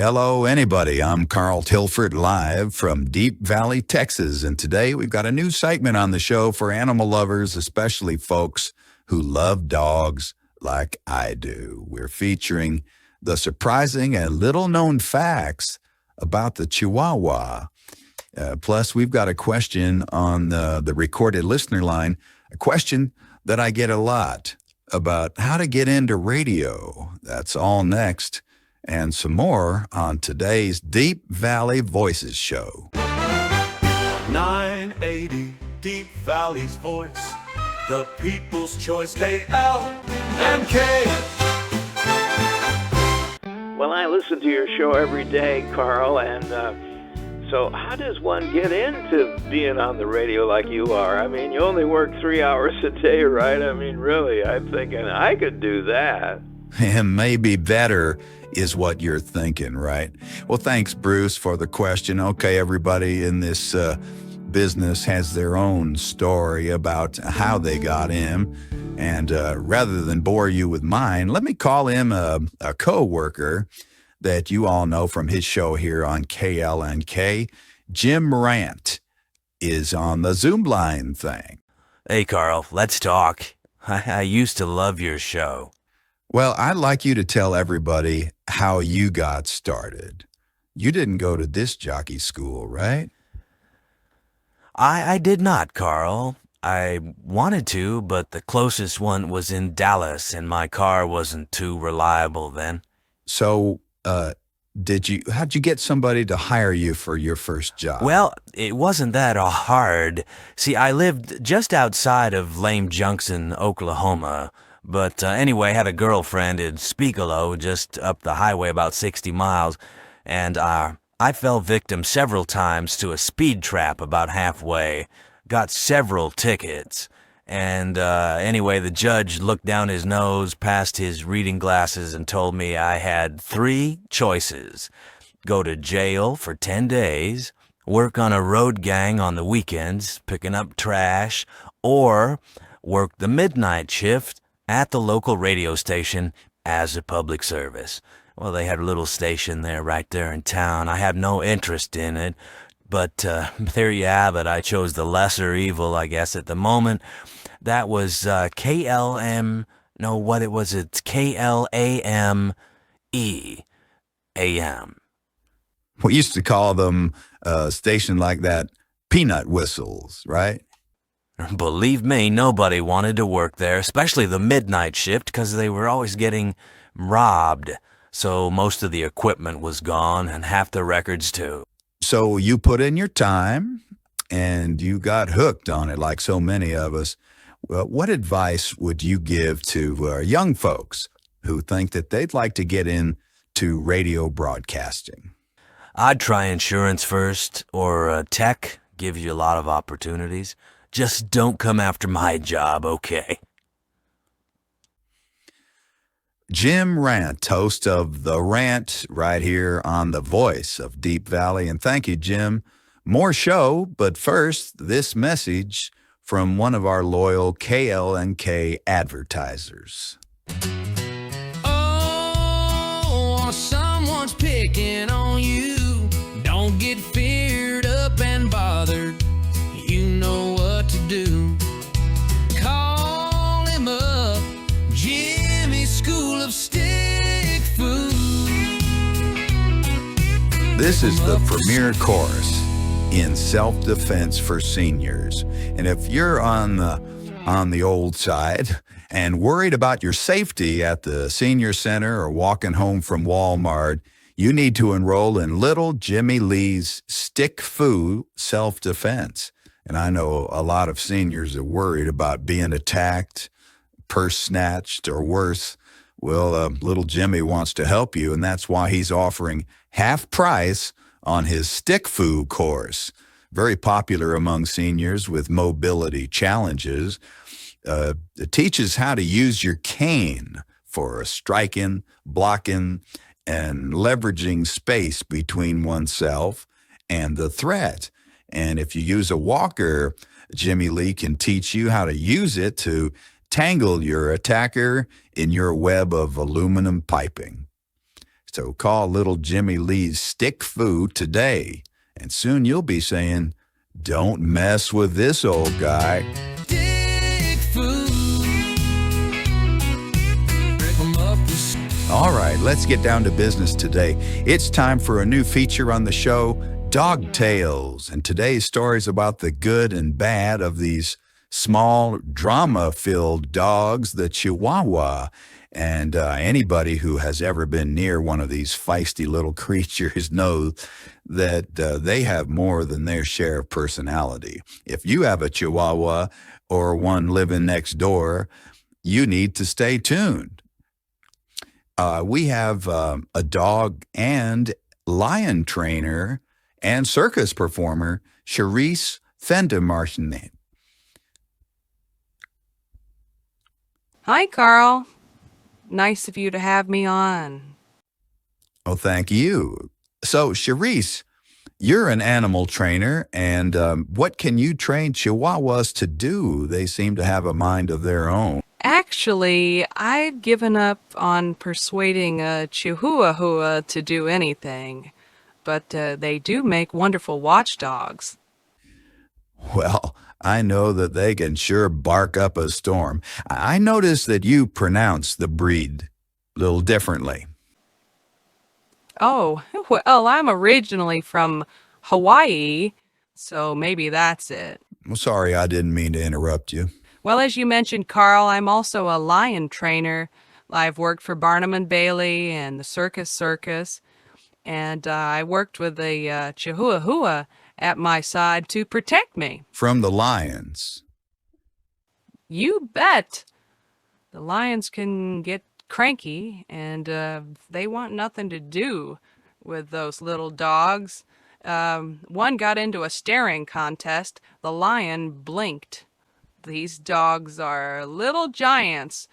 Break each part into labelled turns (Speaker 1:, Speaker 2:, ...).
Speaker 1: Hello, anybody. I'm Carl Tilford, live from Deep Valley, Texas. And today we've got a new segment on the show for animal lovers, especially folks who love dogs like I do. We're featuring the surprising and little-known facts about the chihuahua. Plus, we've got a question on the recorded listener line, a question that I get a lot about how to get into radio. That's all next. And some more on today's Deep Valley Voices show.
Speaker 2: 980 Deep Valley's voice, the people's choice, KLNK.
Speaker 3: Well, I listen to your show every day, Carl, and so how does one get into being on the radio like you are? I mean, you only work 3 hours a day, right? I mean, really, I'm thinking I could do that.
Speaker 1: And maybe better is what you're thinking, right? Well, thanks, Bruce, for the question. Okay, everybody in this business has their own story about how they got in. And rather than bore you with mine, let me call him a co-worker that you all know from his show here on KLNK. Jim Rant is on the Zoom line thing.
Speaker 4: Hey, Carl, let's talk. I used to love your show.
Speaker 1: Well, I'd like you to tell everybody how you got started. You didn't go to disc jockey school, right?
Speaker 4: I did not, Carl. I wanted to, but the closest one was in Dallas, and my car wasn't too reliable then.
Speaker 1: So, how'd you get somebody to hire you for your first job?
Speaker 4: Well, it wasn't that hard. See, I lived just outside of Lame Junction, Oklahoma. But anyway, I had a girlfriend in Spigolo, just up the highway about 60 miles, and I fell victim several times to a speed trap about halfway, got several tickets, and anyway, the judge looked down his nose past his reading glasses and told me I had 3 choices: go to jail for 10 days, work on a road gang on the weekends, picking up trash, or work the midnight shift at the local radio station as a public service. Well, they had a little station right there in town. I had no interest in it, but there you have it. I chose the lesser evil, I guess, at the moment. That was KLM, no, what it was, it's KLAME, AM.
Speaker 1: We used to call them a station like that peanut whistles, right?
Speaker 4: Believe me, nobody wanted to work there, especially the midnight shift, because they were always getting robbed. So most of the equipment was gone, and half the records too.
Speaker 1: So you put in your time, and you got hooked on it like so many of us. Well, what advice would you give to young folks who think that they'd like to get into radio broadcasting?
Speaker 4: I'd try insurance first, or tech, gives you a lot of opportunities. Just don't come after my job, okay?
Speaker 1: Jim Rant, host of The Rant, right here on the Voice of Deep Valley. And thank you, Jim. More show, but first, this message from one of our loyal KLNK advertisers.
Speaker 5: Oh, someone's picking on you. Don't get feared up and bothered. You know what to do. Call him up, Jimmy's School of Stick Food.
Speaker 1: This is the premier course in self-defense for seniors. And if you're on the old side and worried about your safety at the senior center or walking home from Walmart, you need to enroll in Little Jimmy Lee's Stick Food Self-Defense. And I know a lot of seniors are worried about being attacked, purse snatched, or worse. Well, little Jimmy wants to help you, and that's why he's offering half price on his stick food course. Very popular among seniors with mobility challenges. It teaches how to use your cane for striking, blocking, and leveraging space between oneself and the threat. And if you use a walker, Jimmy Lee can teach you how to use it to tangle your attacker in your web of aluminum piping. So call little Jimmy Lee's Stick Foo today, and soon you'll be saying, "Don't mess with this old guy."
Speaker 5: Dick food. Rip 'em up with
Speaker 1: All right, let's get down to business today. It's time for a new feature on the show, Dog Tales. And today's story is about the good and bad of these small, drama-filled dogs, the Chihuahua. And anybody who has ever been near one of these feisty little creatures knows that they have more than their share of personality. If you have a Chihuahua or one living next door, you need to stay tuned. We have a dog and lion trainer and circus performer, Charisse Fendemarshne.
Speaker 6: Hi, Carl. Nice of you to have me on.
Speaker 1: Oh, thank you. So, Charisse, you're an animal trainer, and what can you train Chihuahuas to do? They seem to have a mind of their own.
Speaker 6: Actually, I've given up on persuading a chihuahua to do anything, but they do make wonderful watchdogs.
Speaker 1: Well, I know that they can sure bark up a storm. I noticed that you pronounce the breed a little differently.
Speaker 6: Oh, well, I'm originally from Hawaii, so maybe that's it.
Speaker 1: Well, sorry, I didn't mean to interrupt you.
Speaker 6: Well, as you mentioned, Carl, I'm also a lion trainer. I've worked for Barnum and Bailey and the Circus, and I worked with a chihuahua at my side to protect me.
Speaker 1: From the lions.
Speaker 6: You bet. The lions can get cranky, and they want nothing to do with those little dogs. One got into a staring contest. The lion blinked. These dogs are little giants.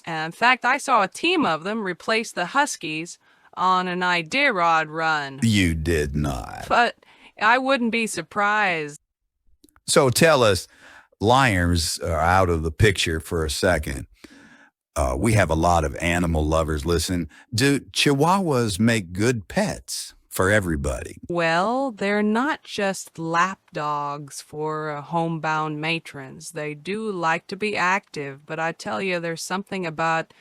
Speaker 6: In fact, I saw a team of them replace the huskies on an Iditarod run.
Speaker 1: You did not.
Speaker 6: But I wouldn't be surprised.
Speaker 1: So tell us, lions are out of the picture for a second. We have a lot of animal lovers listen. Do Chihuahuas make good pets for everybody?
Speaker 6: Well, they're not just lap dogs for homebound matrons. They do like to be active, but I tell you, there's something about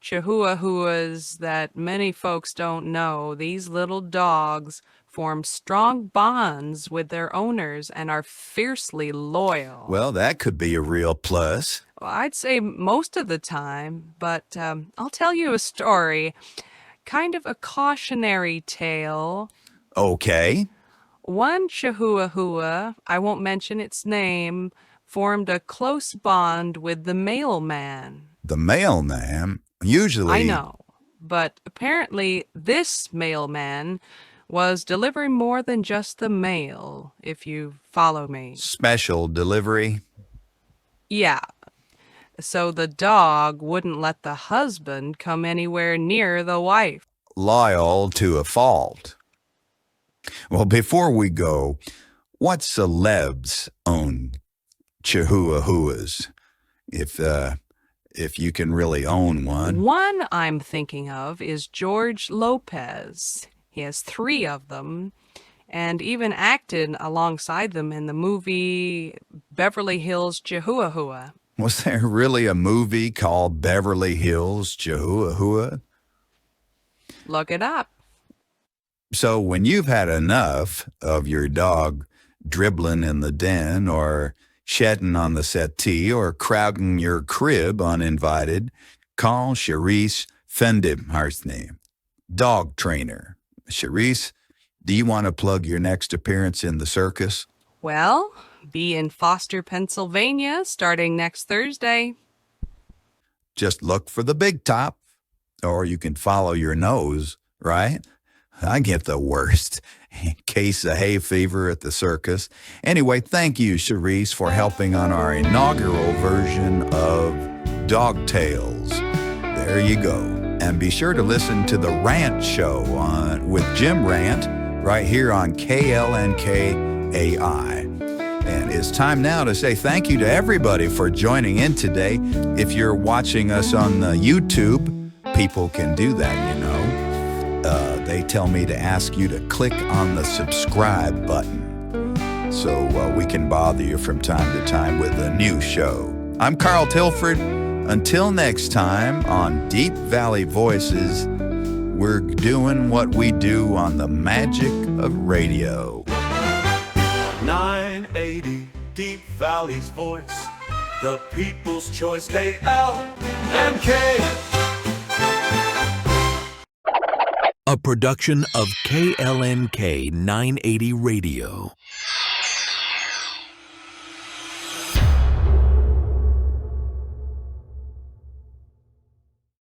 Speaker 6: Chihuahuas that many folks don't know. These little dogs form strong bonds with their owners and are fiercely loyal.
Speaker 1: Well, that could be a real plus.
Speaker 6: Well, I'd say most of the time, but I'll tell you a story, kind of a cautionary tale.
Speaker 1: Okay.
Speaker 6: One Chihuahua, I won't mention its name, formed a close bond with the mailman.
Speaker 1: The mailman, usually.
Speaker 6: I know, but apparently this mailman was delivering more than just the mail, if you follow me.
Speaker 1: Special delivery.
Speaker 6: Yeah. So the dog wouldn't let the husband come anywhere near the wife.
Speaker 1: Loyal to a fault. Well, before we go, what celebs own Chihuahuas? If you can really own one.
Speaker 6: One I'm thinking of is George Lopez. He has 3 of them, and even acted alongside them in the movie Beverly Hills Chihuahua.
Speaker 1: Was there really a movie called Beverly Hills Chihuahua?
Speaker 6: Look it up.
Speaker 1: So when you've had enough of your dog dribbling in the den or shedding on the settee or crowding your crib uninvited, call Charisse Fendemarshne, dog trainer. Charisse, do you want to plug your next appearance in the circus?
Speaker 6: Well, be in Foster, Pennsylvania, starting next Thursday.
Speaker 1: Just look for the big top, or you can follow your nose, right? I get the worst. Case of hay fever at the circus. Anyway, thank you, Charisse, for helping on our inaugural version of Dog Tales. There you go. And be sure to listen to the Rant show with Jim Rant right here on KLNK AI. And it's time now to say thank you to everybody for joining in today. If you're watching us on the YouTube, people can do that, you know. they tell me to ask you to click on the subscribe button so we can bother you from time to time with a new show. I'm Carl Tilford. Until next time on Deep Valley Voices, we're doing what we do on the magic of radio.
Speaker 2: 980 Deep Valley's voice, the people's choice, KLNK.
Speaker 7: A production of KLNK 980 Radio.